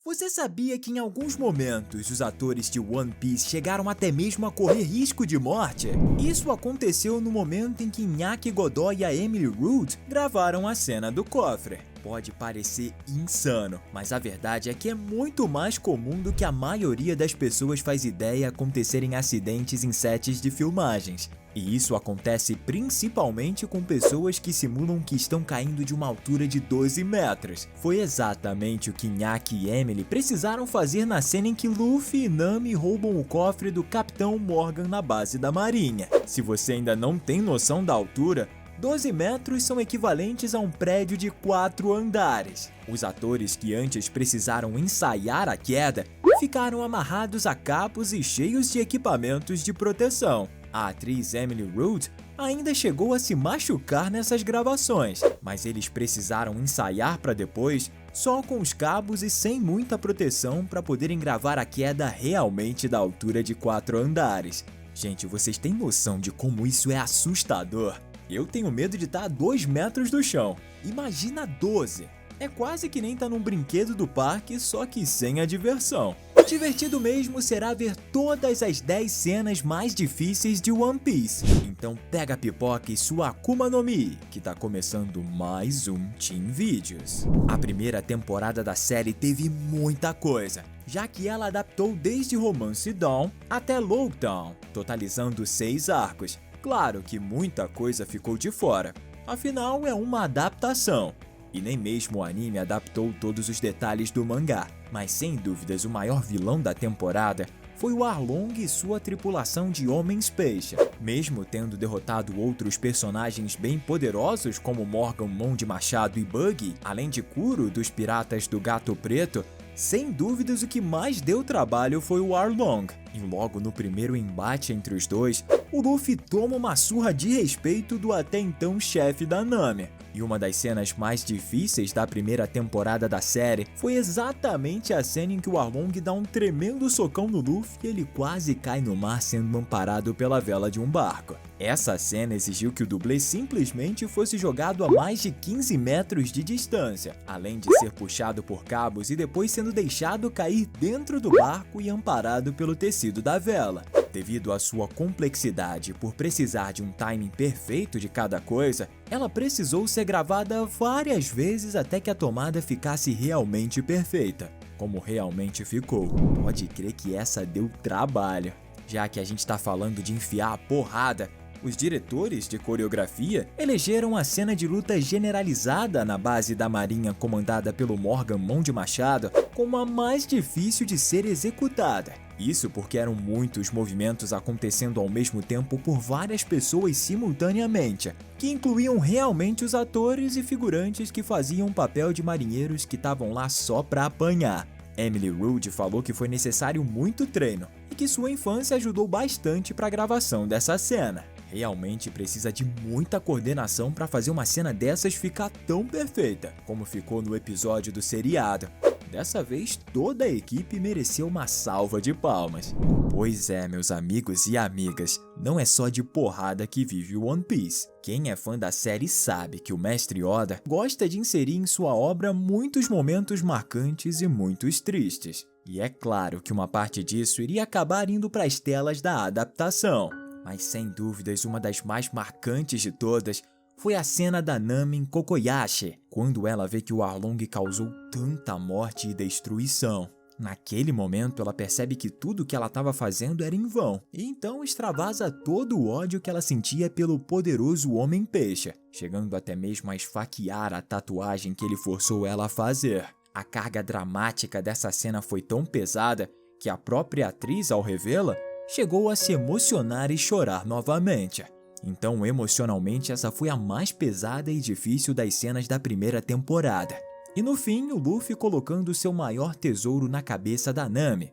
Você sabia que em alguns momentos os atores de One Piece chegaram até mesmo a correr risco de morte? Isso aconteceu no momento em que Miyake Godoy e a Emily Root gravaram a cena do cofre. Pode parecer insano, mas a verdade é que é muito mais comum do que a maioria das pessoas faz ideia acontecerem acidentes em sets de filmagens. E isso acontece principalmente com pessoas que simulam que estão caindo de uma altura de 12 metros. Foi exatamente o que Miyake e Emily precisaram fazer na cena em que Luffy e Nami roubam o cofre do Capitão Morgan na base da marinha. Se você ainda não tem noção da altura, 12 metros são equivalentes a um prédio de 4 andares. Os atores que antes precisaram ensaiar a queda ficaram amarrados a cabos e cheios de equipamentos de proteção. A atriz Emily Root ainda chegou a se machucar nessas gravações, mas eles precisaram ensaiar para depois, só com os cabos e sem muita proteção para poderem gravar a queda realmente da altura de 4 andares. Gente, vocês têm noção de como isso é assustador? Eu tenho medo de estar a 2 metros do chão. Imagina 12. É quase que nem tá num brinquedo do parque, só que sem a diversão. Divertido mesmo será ver todas as 10 cenas mais difíceis de One Piece. Então pega a pipoca e sua Akuma no Mi, que tá começando mais um Team Videos. A primeira temporada da série teve muita coisa, já que ela adaptou desde Romance Dawn até Lockdown, totalizando 6 arcos. Claro que muita coisa ficou de fora, afinal é uma adaptação. E nem mesmo o anime adaptou todos os detalhes do mangá, mas sem dúvidas o maior vilão da temporada foi o Arlong e sua tripulação de homens peixe. Mesmo tendo derrotado outros personagens bem poderosos como Morgan Mão de Machado e Buggy, além de Kuro dos Piratas do Gato Preto, sem dúvidas o que mais deu trabalho foi o Arlong. E logo no primeiro embate entre os dois, o Luffy toma uma surra de respeito do até então chefe da Nami. E uma das cenas mais difíceis da primeira temporada da série foi exatamente a cena em que o Arlong dá um tremendo socão no Luffy e ele quase cai no mar sendo amparado pela vela de um barco. Essa cena exigiu que o dublê simplesmente fosse jogado a mais de 15 metros de distância, além de ser puxado por cabos e depois sendo deixado cair dentro do barco e amparado pelo tecido da vela. Devido à sua complexidade e por precisar de um timing perfeito de cada coisa, ela precisou ser gravada várias vezes até que a tomada ficasse realmente perfeita, como realmente ficou. Pode crer que essa deu trabalho. Já que a gente tá falando de enfiar a porrada, os diretores de coreografia elegeram a cena de luta generalizada na base da marinha comandada pelo Morgan Mão de Machado como a mais difícil de ser executada. Isso porque eram muitos movimentos acontecendo ao mesmo tempo por várias pessoas simultaneamente, que incluíam realmente os atores e figurantes que faziam o papel de marinheiros que estavam lá só pra apanhar. Emily Root falou que foi necessário muito treino e que sua infância ajudou bastante para a gravação dessa cena. Realmente precisa de muita coordenação para fazer uma cena dessas ficar tão perfeita, como ficou no episódio do seriado. Dessa vez, toda a equipe mereceu uma salva de palmas. Pois é, meus amigos e amigas, não é só de porrada que vive o One Piece. Quem é fã da série sabe que o mestre Oda gosta de inserir em sua obra muitos momentos marcantes e muitos tristes. E é claro que uma parte disso iria acabar indo para as telas da adaptação. Mas sem dúvidas uma das mais marcantes de todas foi a cena da Nami em Kokoyashi, quando ela vê que o Arlong causou tanta morte e destruição. Naquele momento ela percebe que tudo que ela estava fazendo era em vão, e então extravasa todo o ódio que ela sentia pelo poderoso Homem-Peixe, chegando até mesmo a esfaquear a tatuagem que ele forçou ela a fazer. A carga dramática dessa cena foi tão pesada que a própria atriz, ao revê-la, chegou a se emocionar e chorar novamente. Então, emocionalmente, essa foi a mais pesada e difícil das cenas da primeira temporada. E no fim, o Luffy colocando seu maior tesouro na cabeça da Nami.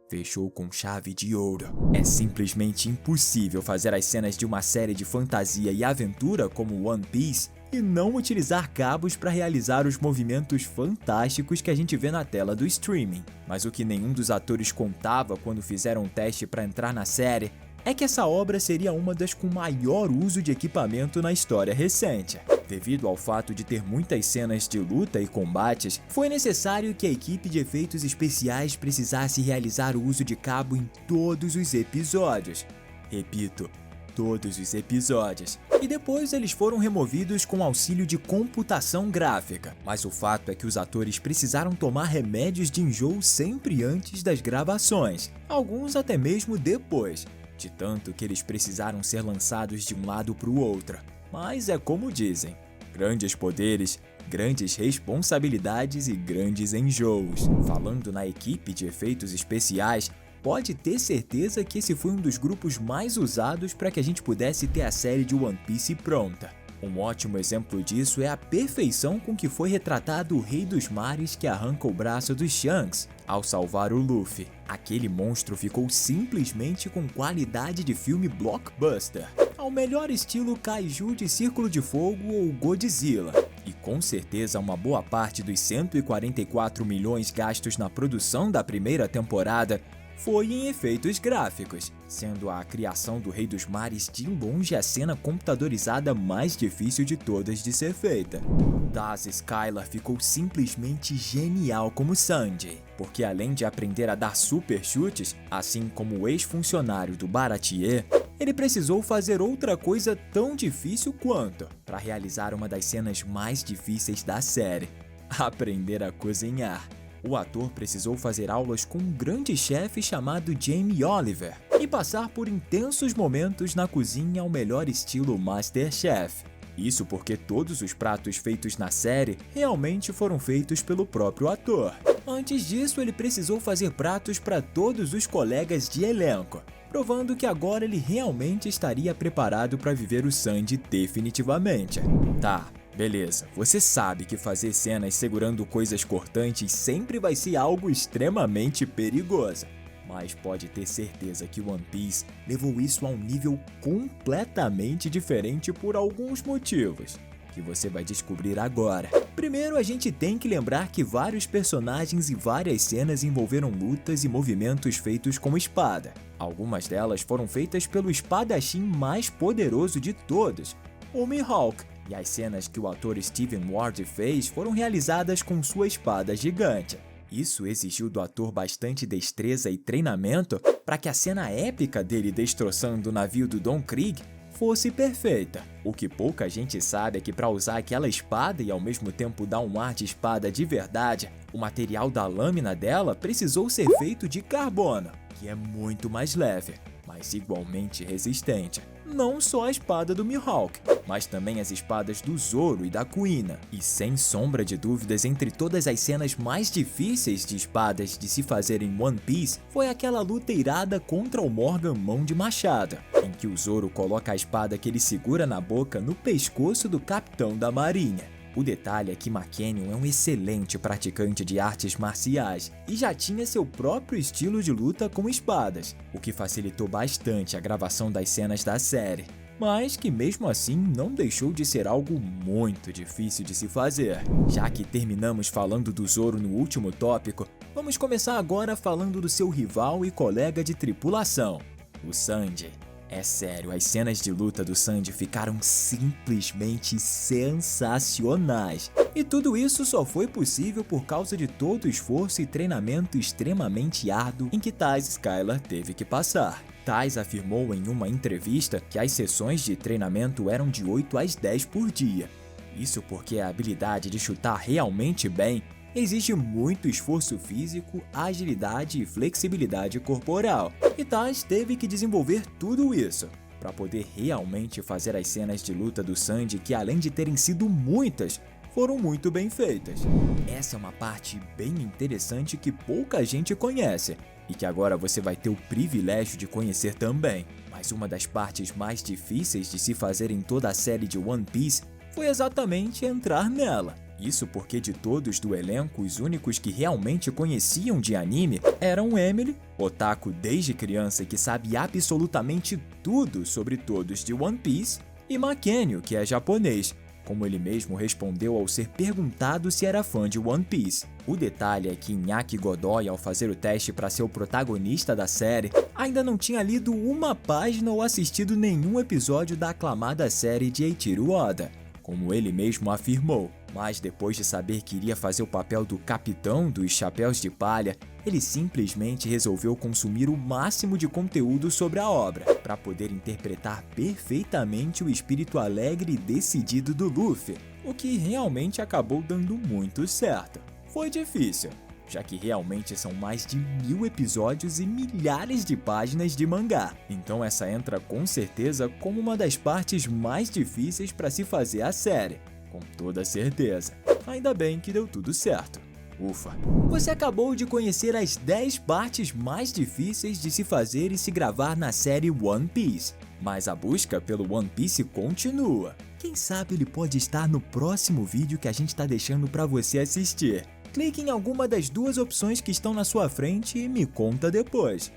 Fechou com chave de ouro. É simplesmente impossível fazer as cenas de uma série de fantasia e aventura como One Piece e não utilizar cabos para realizar os movimentos fantásticos que a gente vê na tela do streaming. Mas o que nenhum dos atores contava quando fizeram um teste para entrar na série é que essa obra seria uma das com maior uso de equipamento na história recente. Devido ao fato de ter muitas cenas de luta e combates, foi necessário que a equipe de efeitos especiais precisasse realizar o uso de cabo em todos os episódios. Repito, todos os episódios. E depois eles foram removidos com auxílio de computação gráfica. Mas o fato é que os atores precisaram tomar remédios de enjoo sempre antes das gravações, alguns até mesmo depois, de tanto que eles precisaram ser lançados de um lado para o outro. Mas é como dizem, grandes poderes, grandes responsabilidades e grandes enjoos. Falando na equipe de efeitos especiais, pode ter certeza que esse foi um dos grupos mais usados para que a gente pudesse ter a série de One Piece pronta. Um ótimo exemplo disso é a perfeição com que foi retratado o Rei dos Mares que arranca o braço do Shanks ao salvar o Luffy. Aquele monstro ficou simplesmente com qualidade de filme blockbuster, ao melhor estilo Kaiju de Círculo de Fogo ou Godzilla. E com certeza uma boa parte dos 144 milhões gastos na produção da primeira temporada foi em efeitos gráficos, sendo a criação do Rei dos Mares de longe a cena computadorizada mais difícil de todas de ser feita. Taz Skylar ficou simplesmente genial como Sanji, porque além de aprender a dar super chutes, assim como o ex-funcionário do Baratie, ele precisou fazer outra coisa tão difícil quanto, para realizar uma das cenas mais difíceis da série: aprender a cozinhar. O ator precisou fazer aulas com um grande chefe chamado Jamie Oliver e passar por intensos momentos na cozinha ao melhor estilo MasterChef. Isso porque todos os pratos feitos na série realmente foram feitos pelo próprio ator. Antes disso, ele precisou fazer pratos para todos os colegas de elenco, provando que agora ele realmente estaria preparado para viver o Sanji definitivamente. Tá. Beleza, você sabe que fazer cenas segurando coisas cortantes sempre vai ser algo extremamente perigoso, mas pode ter certeza que One Piece levou isso a um nível completamente diferente por alguns motivos, que você vai descobrir agora. Primeiro, a gente tem que lembrar que vários personagens e várias cenas envolveram lutas e movimentos feitos com espada. Algumas delas foram feitas pelo espadachim mais poderoso de todos, o Mihawk. E as cenas que o ator Steven Ward fez foram realizadas com sua espada gigante. Isso exigiu do ator bastante destreza e treinamento para que a cena épica dele destroçando o navio do Don Krieg fosse perfeita. O que pouca gente sabe é que para usar aquela espada e ao mesmo tempo dar um ar de espada de verdade, o material da lâmina dela precisou ser feito de carbono, que é muito mais leve, mas igualmente resistente. Não só a espada do Mihawk, mas também as espadas do Zoro e da Kuina. E sem sombra de dúvidas, entre todas as cenas mais difíceis de espadas de se fazer em One Piece, foi aquela luta irada contra o Morgan Mão de Machado, em que o Zoro coloca a espada que ele segura na boca no pescoço do capitão da marinha. O detalhe é que McKennion é um excelente praticante de artes marciais e já tinha seu próprio estilo de luta com espadas, o que facilitou bastante a gravação das cenas da série, mas que mesmo assim não deixou de ser algo muito difícil de se fazer. Já que terminamos falando do Zoro no último tópico, vamos começar agora falando do seu rival e colega de tripulação, o Sanji. É sério, as cenas de luta do Sanji ficaram simplesmente sensacionais. E tudo isso só foi possível por causa de todo o esforço e treinamento extremamente árduo em que Taz Skylar teve que passar. Taz afirmou em uma entrevista que as sessões de treinamento eram de 8 às 10 por dia. Isso porque a habilidade de chutar realmente bem exige muito esforço físico, agilidade e flexibilidade corporal. E Taz teve que desenvolver tudo isso para poder realmente fazer as cenas de luta do Sanji que, além de terem sido muitas, foram muito bem feitas. Essa é uma parte bem interessante que pouca gente conhece e que agora você vai ter o privilégio de conhecer também. Mas uma das partes mais difíceis de se fazer em toda a série de One Piece foi exatamente entrar nela. Isso porque de todos do elenco, os únicos que realmente conheciam de anime eram Emily, otaku desde criança que sabe absolutamente tudo sobre todos de One Piece, e McKennion, que é japonês, como ele mesmo respondeu ao ser perguntado se era fã de One Piece. O detalhe é que Inaki Godoy, ao fazer o teste para ser o protagonista da série, ainda não tinha lido uma página ou assistido nenhum episódio da aclamada série de Eiichiro Oda. como ele mesmo afirmou. Mas depois de saber que iria fazer o papel do capitão dos Chapéus de Palha, ele simplesmente resolveu consumir o máximo de conteúdo sobre a obra, para poder interpretar perfeitamente o espírito alegre e decidido do Luffy, o que realmente acabou dando muito certo. Foi difícil, já que realmente são mais de 1000 episódios e milhares de páginas de mangá. Então essa entra com certeza como uma das partes mais difíceis para se fazer a série, com toda certeza. Ainda bem que deu tudo certo. Ufa! Você acabou de conhecer as 10 partes mais difíceis de se fazer e se gravar na série One Piece. Mas a busca pelo One Piece continua. Quem sabe ele pode estar no próximo vídeo que a gente está deixando para você assistir. Clique em alguma das duas opções que estão na sua frente e me conta depois.